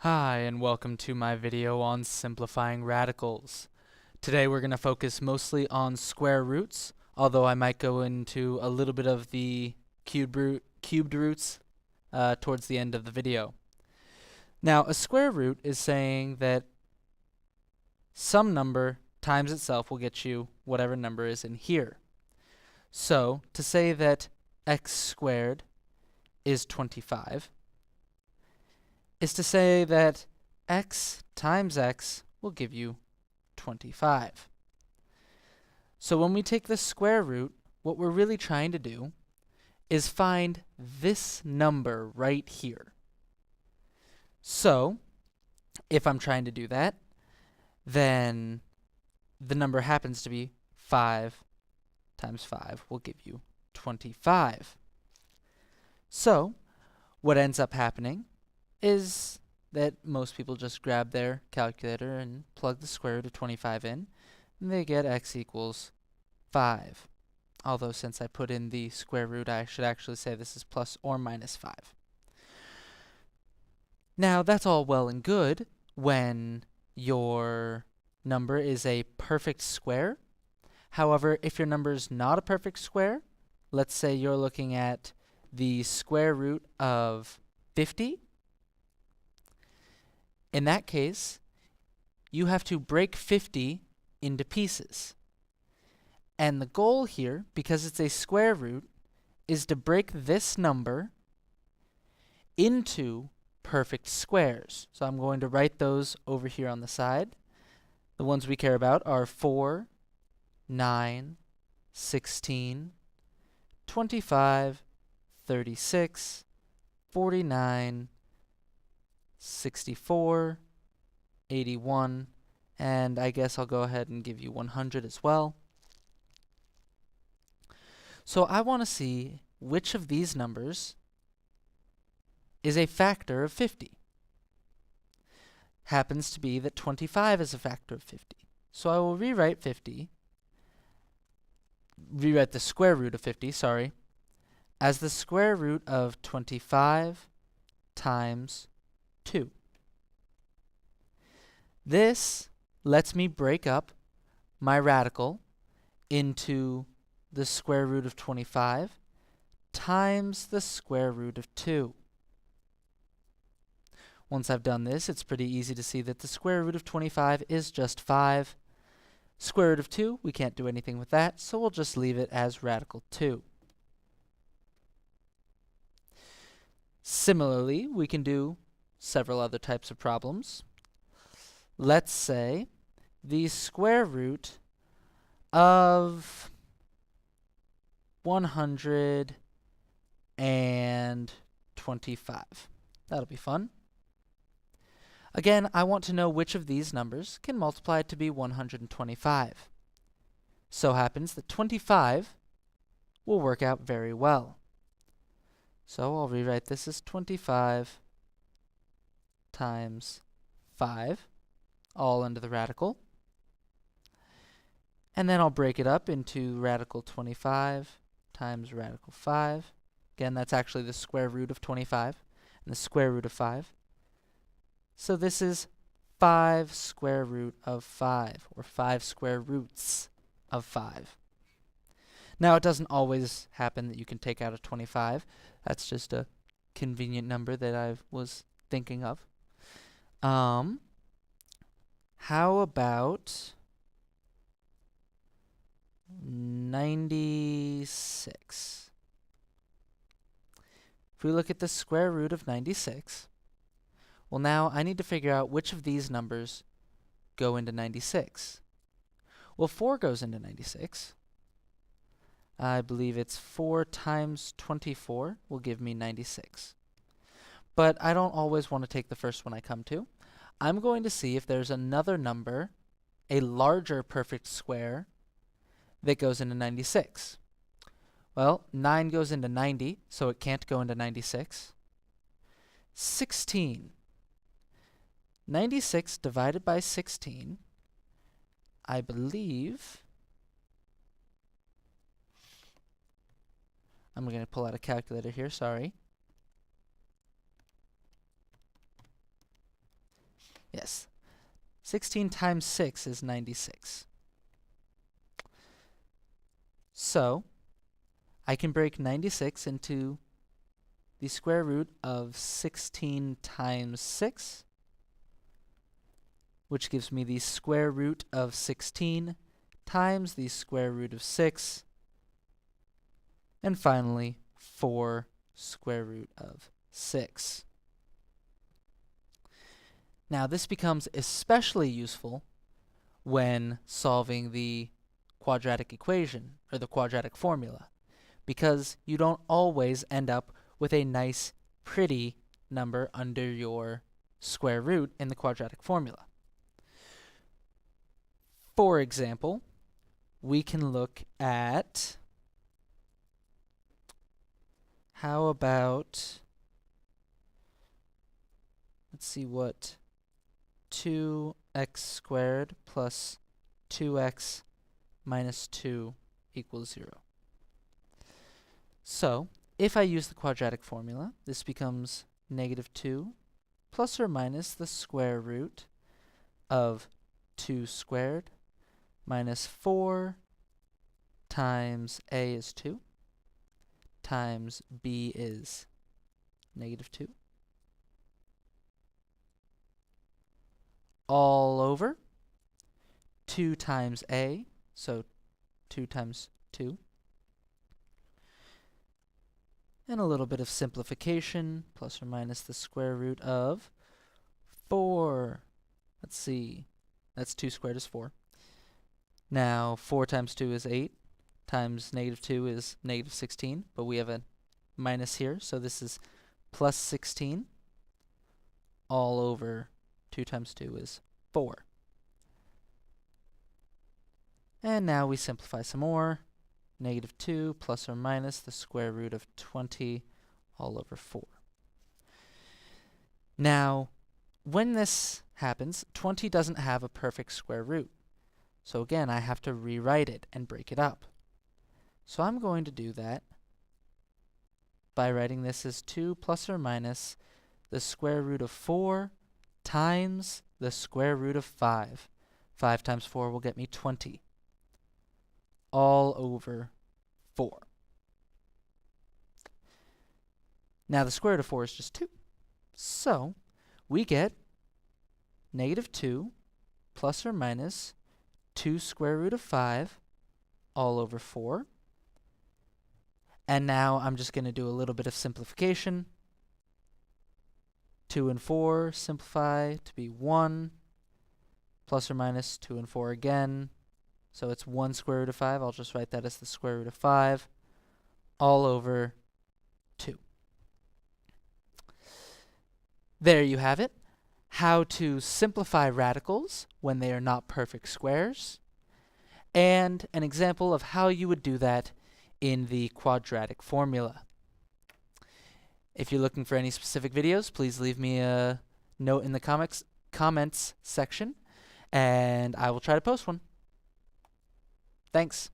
Hi, and welcome to my video on simplifying radicals. Today we're going to focus mostly on square roots, although I might go into a little bit of the cubed roots towards the end of the video. Now, a square root is saying that some number times itself will get you whatever number is in here. So, to say that x squared is 25, is to say that x times x will give you 25. So when we take the square root, what we're really trying to do is find this number right here. So if I'm trying to do that, then the number happens to be 5 times 5 will give you 25. So what ends up happening is that most people just grab their calculator and plug the square root of 25 in, and they get x equals 5. Although since I put in the square root, I should actually say this is plus or minus 5. Now, that's all well and good when your number is a perfect square. However, if your number is not a perfect square, let's say you're looking at the square root of 50, in that case, you have to break 50 into pieces. And the goal here, because it's a square root, is to break this number into perfect squares. So I'm going to write those over here on the side. The ones we care about are 4, 9, 16, 25, 36, 49, 64, 81, and I guess I'll go ahead and give you 100 as well. So I want to see which of these numbers is a factor of 50. Happens to be that 25 is a factor of 50. So I will rewrite the square root of 50, sorry, as the square root of 25 times 2. This lets me break up my radical into the square root of 25 times the square root of 2. Once I've done this, it's pretty easy to see that the square root of 25 is just 5. Square root of 2, we can't do anything with that, so we'll just leave it as radical 2. Similarly, we can do several other types of problems. Let's say the square root of 125. That'll be fun. Again, I want to know which of these numbers can multiply to be 125. So happens that 25 will work out very well. So I'll rewrite this as 25 times 5, all under the radical. And then I'll break it up into radical 25 times radical 5. Again, that's actually the square root of 25 and the square root of 5. So this is 5 square root of 5, or 5 square roots of 5. Now, it doesn't always happen that you can take out a 25. That's just a convenient number that I was thinking of. How about 96? If we look at the square root of 96, well, now I need to figure out which of these numbers go into 96. Well, 4 goes into 96. I believe it's 4 times 24 will give me 96. But I don't always want to take the first one I come to. I'm going to see if there's another number, a larger perfect square, that goes into 96. Well, 9 goes into 90, so it can't go into 96. 16. 96 divided by 16, I believe, I'm going to pull out a calculator here, sorry. Yes. 16 times 6 is 96. So, I can break 96 into the square root of 16 times 6, which gives me the square root of 16 times the square root of 6, and finally 4 square root of 6. Now this becomes especially useful when solving the quadratic equation, or the quadratic formula, because you don't always end up with a nice, pretty number under your square root in the quadratic formula. For example, we can look at, how about, let's see what 2x squared plus 2x minus 2 equals 0. So, if I use the quadratic formula, this becomes negative 2 plus or minus the square root of 2 squared minus 4 times a is 2 times b is negative 2 all over 2 times a, so 2 times 2, and a little bit of simplification, plus or minus the square root of 4. Let's see, that's 2 squared is 4. Now 4 times 2 is 8, times negative 2 is negative 16, but we have a minus here, so this is plus 16, all over 2 times 2 is 4. And now we simplify some more. Negative 2 plus or minus the square root of 20 all over 4. Now, when this happens, 20 doesn't have a perfect square root. So again, I have to rewrite it and break it up. So I'm going to do that by writing this as 2 plus or minus the square root of 4 times the square root of 5. 5 times 4 will get me 20. All over 4. Now the square root of 4 is just 2. So we get negative 2 plus or minus 2 square root of 5 all over 4. And now I'm just going to do a little bit of simplification. 2 and 4 simplify to be 1, plus or minus 2 and 4 again. So it's 1 square root of 5. I'll just write that as the square root of 5 all over 2. There you have it. How to simplify radicals when they are not perfect squares, and an example of how you would do that in the quadratic formula. If you're looking for any specific videos, please leave me a note in the comments section, and I will try to post one. Thanks.